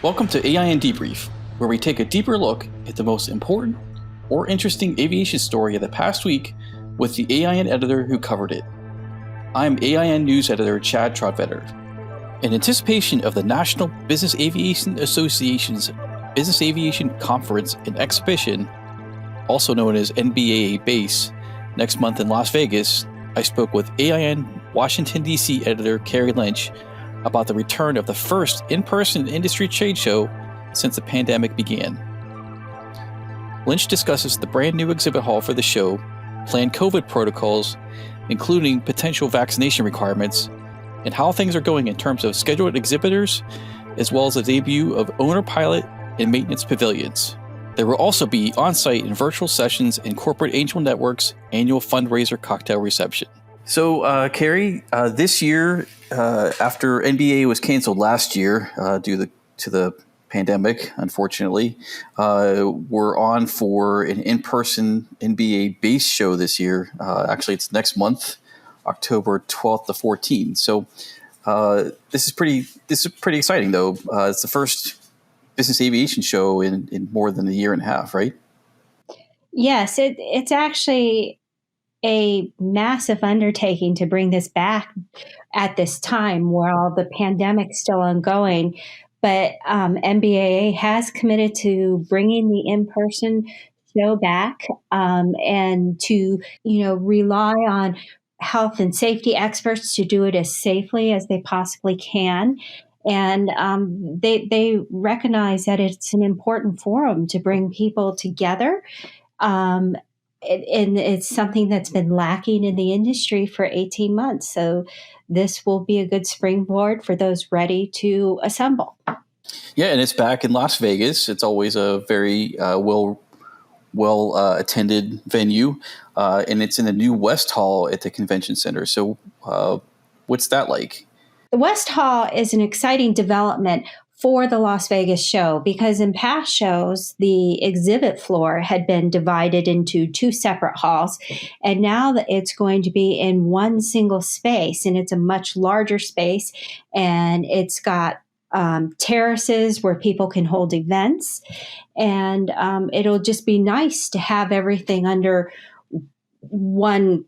Welcome to AIN Debrief, where we take a deeper look at the most important or interesting aviation story of the past week with the AIN editor who covered it. I'm AIN News Editor Chad Trotvetter. In anticipation of the National Business Aviation Association's Business Aviation Conference and Exhibition, also known as NBAA-BACE, next month in Las Vegas, I spoke with AIN Washington, D.C. editor Kerry Lynch about the return of the first in-person industry trade show since the pandemic began. Lynch discusses the brand new exhibit hall for the show, planned COVID protocols, including potential vaccination requirements, and how things are going in terms of scheduled exhibitors, as well as the debut of owner-pilot and maintenance pavilions. There will also be on-site and virtual sessions in Corporate Angel Network's annual fundraiser cocktail reception. So, Kerry, this year, after NBA was canceled last year due to the pandemic, unfortunately, we're on for an in-person NBA-BACE show this year. Actually, it's next month, October 12th to 14th. So, this is pretty exciting, though. It's the first business aviation show in more than a year and a half, right? Yes, it's actually a massive undertaking to bring this back at this time while the pandemic's still ongoing. But NBAA has committed to bringing the in-person show back and to, rely on health and safety experts to do it as safely as they possibly can. And they recognize that it's an important forum to bring people together. And it's something that's been lacking in the industry for 18 months. So this will be a good springboard for those ready to assemble. Yeah, and it's back in Las Vegas. It's always a very well attended venue, and it's in the new West Hall at the Convention Center. So what's that like? The West Hall is an exciting development for the Las Vegas show because in past shows, the exhibit floor had been divided into two separate halls, and now that it's going to be in one single space, and it's a much larger space, and it's got terraces where people can hold events, and it'll just be nice to have everything under one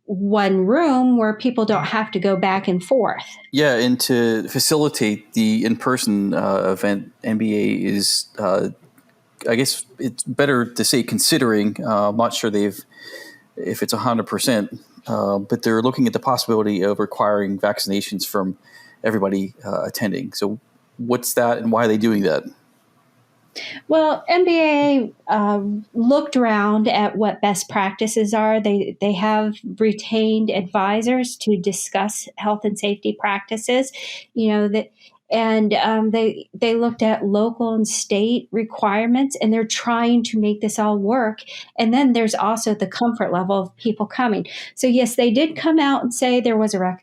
room where people don't have to go back and forth. Yeah, and to facilitate the in-person event, NBA is, I guess it's better to say considering, I'm not sure if it's 100%, but they're looking at the possibility of requiring vaccinations from everybody attending. So what's that and why are they doing that? Well, NBA looked around at what best practices are. They have retained advisors to discuss health and safety practices. They looked at local and state requirements, and they're trying to make this all work. And then there's also the comfort level of people coming. So yes, they did come out and say there was a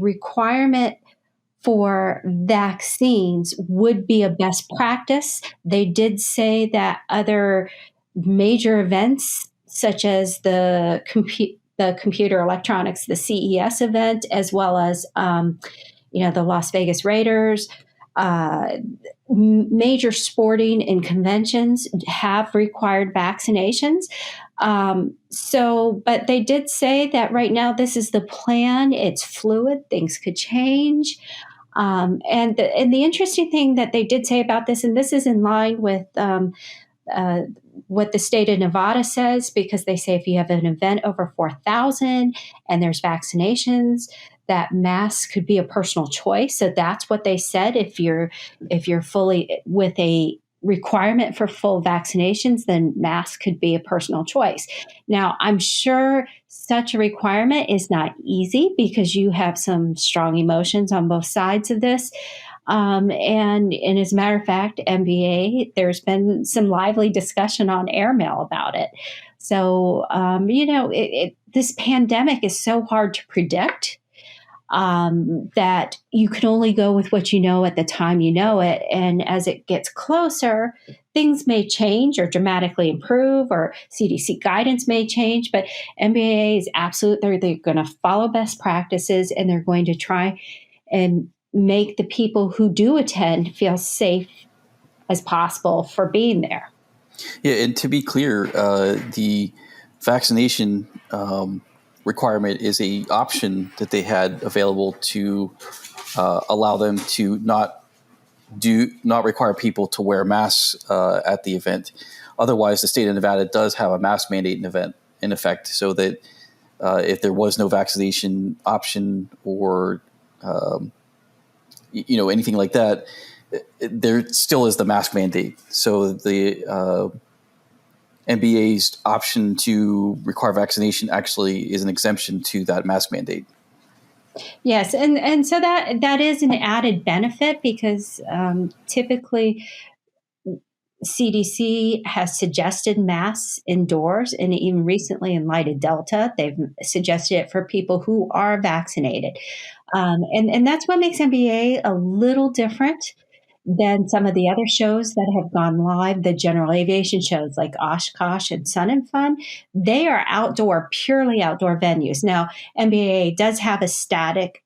requirement for vaccines would be a best practice. They did say that other major events, such as the computer electronics, the CES event, as well as the Las Vegas Raiders, major sporting and conventions have required vaccinations. But they did say that right now this is the plan. It's fluid. Things could change. And the interesting thing that they did say about this, and this is in line with what the state of Nevada says, because they say if you have an event over 4,000 and there's vaccinations, that masks could be a personal choice. So that's what they said. If you're fully with a requirement for full vaccinations, then masks could be a personal choice. Now, I'm sure such a requirement is not easy because you have some strong emotions on both sides of this. And as a matter of fact, NBA, there's been some lively discussion on airmail about it. So, this pandemic is so hard to predict. That you can only go with what you know at the time you know it. And as it gets closer, things may change or dramatically improve, or CDC guidance may change. But NBA is absolutely, they're going to follow best practices, and they're going to try and make the people who do attend feel safe as possible for being there. Yeah, and to be clear, the vaccination requirement is a option that they had available to allow them to not require people to wear masks at the event. Otherwise, the state of Nevada does have a mask mandate in effect, so that if there was no vaccination option or anything like that, there still is the mask mandate. So the NBA's option to require vaccination actually is an exemption to that mask mandate. Yes, and so that is an added benefit because typically CDC has suggested masks indoors, and even recently in light of Delta, they've suggested it for people who are vaccinated. And that's what makes NBA a little different than some of the other shows that have gone live, the general aviation shows like Oshkosh and Sun and Fun. They are purely outdoor venues. Now, NBAA does have a static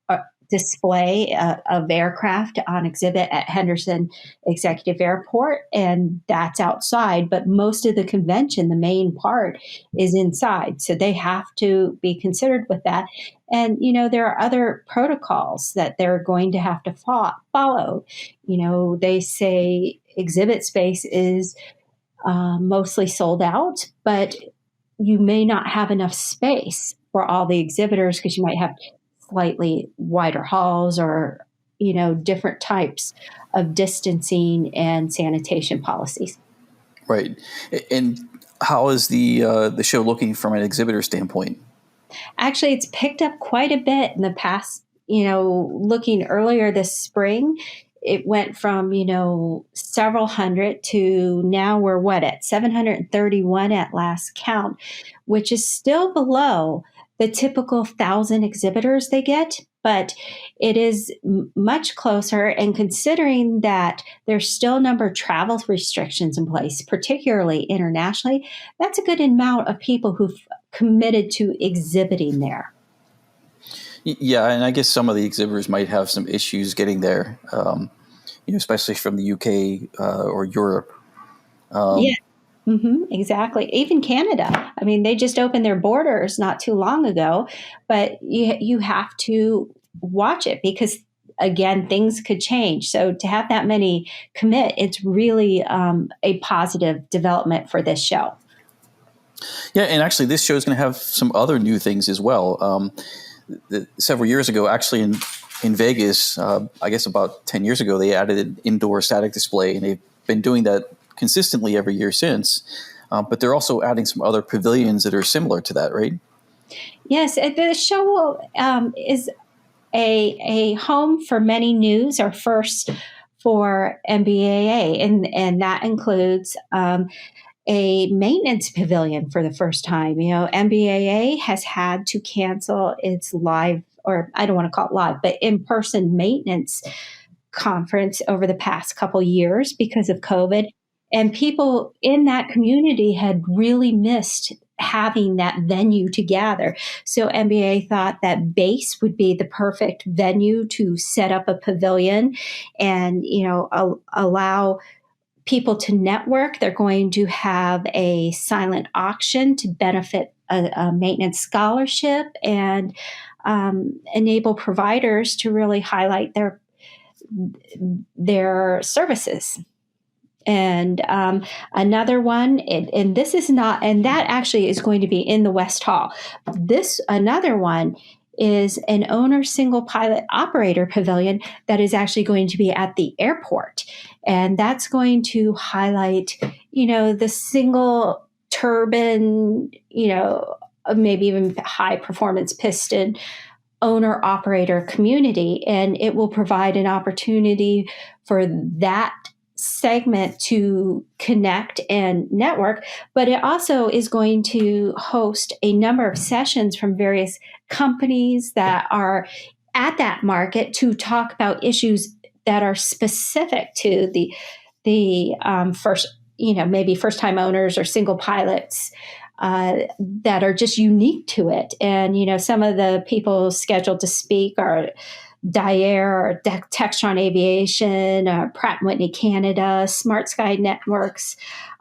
display of aircraft on exhibit at Henderson Executive Airport, and that's outside. But most of the convention, the main part, is inside. So they have to be considered with that. And, there are other protocols that they're going to have to follow. They say exhibit space is mostly sold out, but you may not have enough space for all the exhibitors because you might have slightly wider halls or, different types of distancing and sanitation policies. Right. And how is the show looking from an exhibitor standpoint? Actually, it's picked up quite a bit in the past, looking earlier this spring. It went from, several hundred to now we're at 731 at last count, which is still below the typical 1,000 exhibitors they get, but it is much closer. And considering that there's still a number of travel restrictions in place, particularly internationally, that's a good amount of people who've committed to exhibiting there. Yeah, and I guess some of the exhibitors might have some issues getting there, especially from the UK or Europe. Yeah. Mm-hmm, exactly. Even Canada. I mean, they just opened their borders not too long ago, but you have to watch it because, again, things could change. So to have that many commit, it's really a positive development for this show. Yeah, and actually, this show is going to have some other new things as well. Several years ago, actually in Vegas, I guess about 10 years ago, they added an indoor static display, and they've been doing that consistently every year since. But they're also adding some other pavilions that are similar to that, right? Yes, the show is a home for many news, or first for NBAA, and that includes a maintenance pavilion for the first time. NBAA has had to cancel its live, or I don't want to call it live, but in-person maintenance conference over the past couple years because of COVID. And people in that community had really missed having that venue to gather. So NBAA thought that BACE would be the perfect venue to set up a pavilion and, allow people to network. They're going to have a silent auction to benefit a maintenance scholarship and enable providers to really highlight their services. And another one, and this is not, and that actually is going to be in the West Hall. Another one is an owner single pilot operator pavilion that is actually going to be at the airport. And that's going to highlight, the single turbine, maybe even high performance piston owner operator community. And it will provide an opportunity for that segment to connect and network, but it also is going to host a number of sessions from various companies that are at that market to talk about issues that are specific to the first, maybe first time owners or single pilots that are just unique to it. And, some of the people scheduled to speak are Daer, Textron Aviation, Pratt & Whitney Canada, Smart Sky Networks,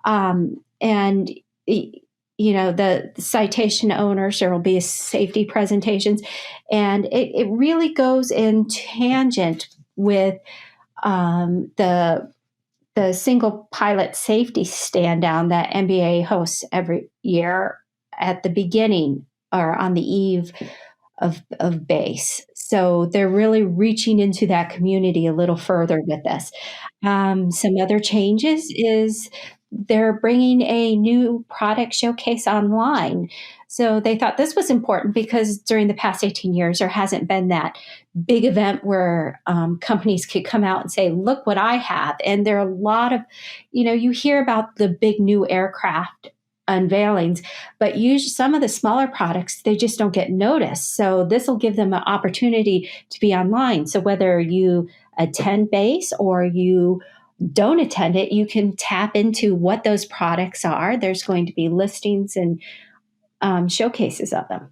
and the citation owners. There will be safety presentations, and it really goes in tangent with the single pilot safety stand down that NBAA hosts every year at the beginning or on the eve of base. So they're really reaching into that community a little further with this. Some other changes is they're bringing a new product showcase online. So they thought this was important because during the past 18 years, there hasn't been that big event where companies could come out and say, look what I have. And there are a lot of, you hear about the big new aircraft unveilings, but usually some of the smaller products, they just don't get noticed. So this will give them an opportunity to be online. So whether you attend base or you don't attend it, you can tap into what those products are. There's going to be listings and showcases of them.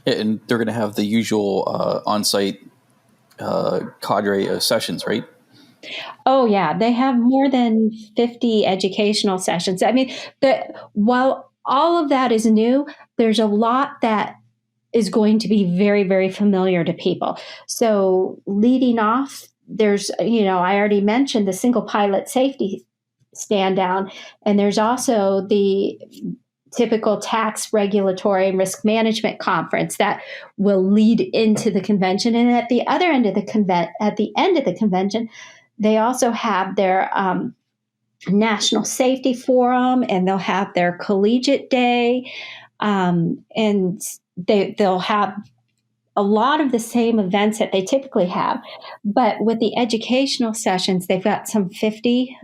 Yeah, and they're going to have the usual on-site cadre of sessions, right? Oh, yeah. They have more than 50 educational sessions. I mean, while all of that is new, there's a lot that is going to be very, very familiar to people. So leading off, there's, I already mentioned the single pilot safety stand down, and there's also the typical tax, regulatory, and risk management conference that will lead into the convention. And at the other end of the convention, they also have their National Safety Forum, and they'll have their Collegiate Day, and they'll have a lot of the same events that they typically have. But with the educational sessions, they've got some 50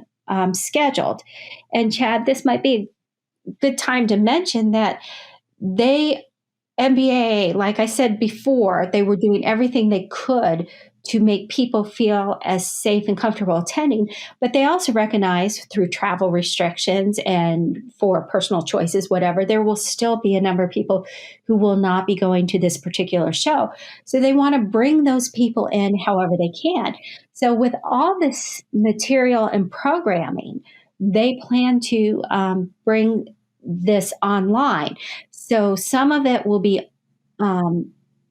scheduled. And Chad, this might be a good time to mention that NBAA, like I said before, they were doing everything they could to make people feel as safe and comfortable attending, but they also recognize through travel restrictions and for personal choices, whatever, there will still be a number of people who will not be going to this particular show. So they want to bring those people in however they can. So with all this material and programming, they plan to bring this online. So some of it will be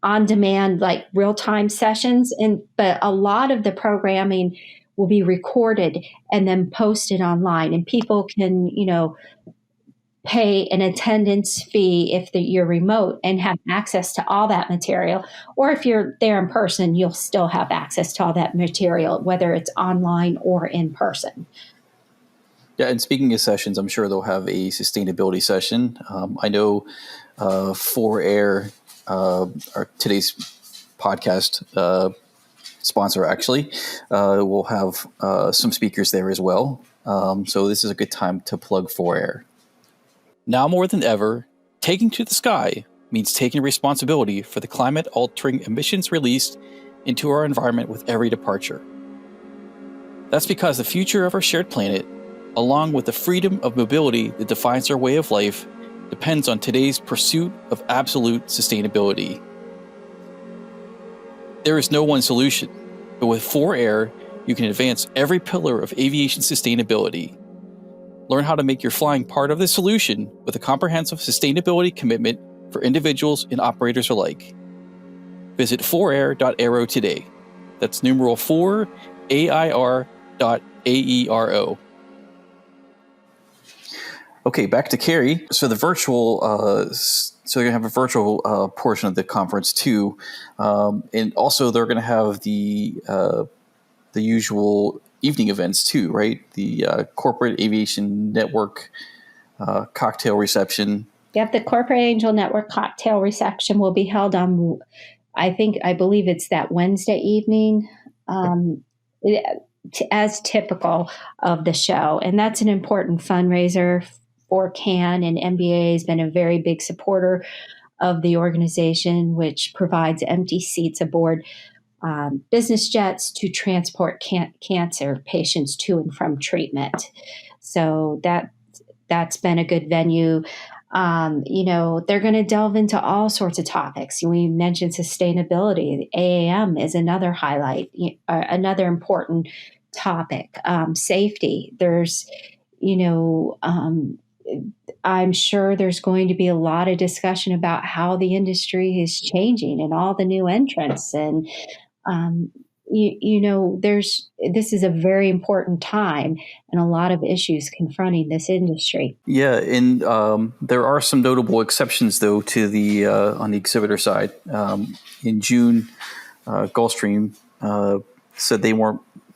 on demand, like real-time sessions, but a lot of the programming will be recorded and then posted online, and people can, pay an attendance fee if you're remote and have access to all that material. Or if you're there in person, you'll still have access to all that material, whether it's online or in person. Yeah, and speaking of sessions, I'm sure they'll have a sustainability session. I know 4Air, our today's podcast sponsor, actually, will have some speakers there as well. So this is a good time to plug 4Air. Now more than ever, taking to the sky means taking responsibility for the climate-altering emissions released into our environment with every departure. That's because the future of our shared planet, along with the freedom of mobility that defines our way of life, depends on today's pursuit of absolute sustainability. There is no one solution, but with 4Air, you can advance every pillar of aviation sustainability. Learn how to make your flying part of the solution with a comprehensive sustainability commitment for individuals and operators alike. Visit 4air.aero today. That's numeral 4 AIR.AERO. Okay, back to Kerry. So the virtual, so you're gonna have a virtual portion of the conference too, and also they're gonna have the usual evening events too, right? The Corporate Aviation Network cocktail reception. Yep, the Corporate Angel Network cocktail reception will be held on, I believe it's that Wednesday evening, as typical of the show, and that's an important fundraiser for CAN, and NBAA has been a very big supporter of the organization, which provides empty seats aboard business jets to transport cancer patients to and from treatment. So that's been a good venue. They're going to delve into all sorts of topics. We mentioned sustainability. AAM is another highlight, another important topic. Safety. There's, I'm sure there's going to be a lot of discussion about how the industry is changing and all the new entrants. And, this is a very important time and a lot of issues confronting this industry. Yeah, and there are some notable exceptions, though, to the on the exhibitor side. In June, Gulfstream said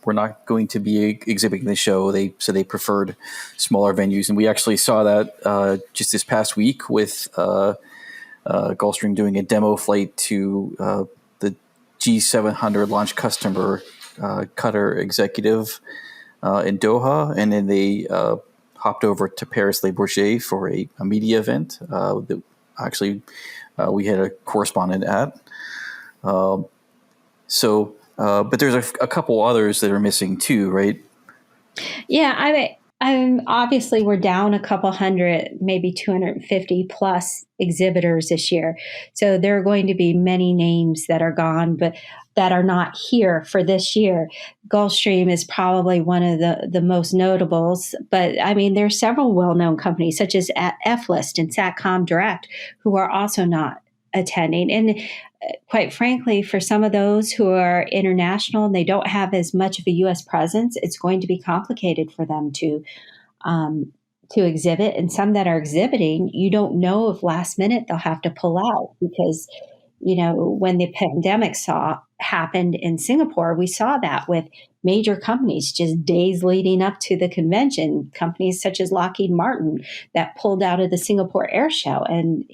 were not going to be exhibiting the show. They said they preferred smaller venues, and we actually saw that just this past week with Gulfstream doing a demo flight to the G700 launch customer Qatar executive in Doha, and then they hopped over to Paris Le Bourget for a media event that actually we had a correspondent at. But there's a couple others that are missing too, right? Yeah, I'm obviously we're down a couple hundred, maybe 250 plus exhibitors this year. So there are going to be many names that are gone, but that are not here for this year. Gulfstream is probably one of the most notables, but I mean, there's several well-known companies such as F-List and Satcom Direct who are also not attending. And quite frankly, for some of those who are international and they don't have as much of a U.S. presence, it's going to be complicated for them to exhibit. And some that are exhibiting, you don't know if last minute they'll have to pull out because, when the pandemic happened in Singapore, we saw that with major companies just days leading up to the convention, companies such as Lockheed Martin that pulled out of the Singapore Air Show. And,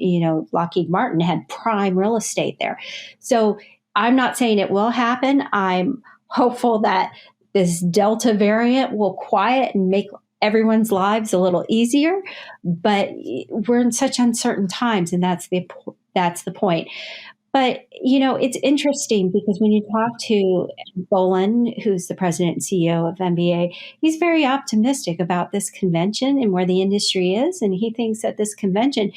Lockheed Martin had prime real estate there. So I'm not saying it will happen. I'm hopeful that this Delta variant will quiet and make everyone's lives a little easier. But we're in such uncertain times, and that's the point. But, it's interesting because when you talk to Bolin, who's the president and CEO of NBA, he's very optimistic about this convention and where the industry is. And he thinks that this convention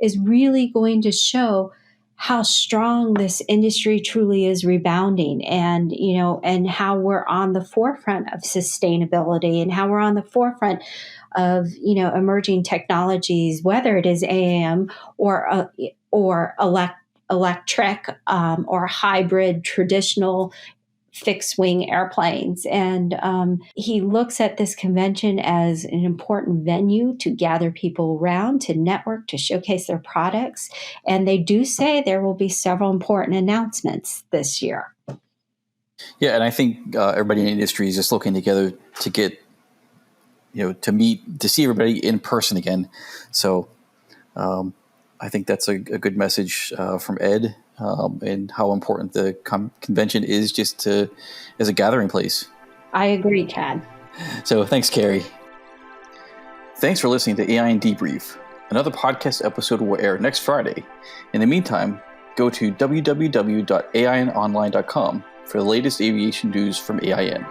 is really going to show how strong this industry truly is rebounding and, and how we're on the forefront of sustainability and how we're on the forefront of, emerging technologies, whether it is AAM or electric or hybrid traditional fixed wing airplanes. And he looks at this convention as an important venue to gather people around, to network, to showcase their products. And they do say there will be several important announcements this year. Yeah, and I think everybody in the industry is just looking together to get, to see everybody in person again. So I think that's a good message from Ed and how important the convention is just as a gathering place. I agree, Chad. So thanks, Kerry. Thanks for listening to AINdebrief. Another podcast episode will air next Friday. In the meantime, go to www.ainonline.com for the latest aviation news from AIN.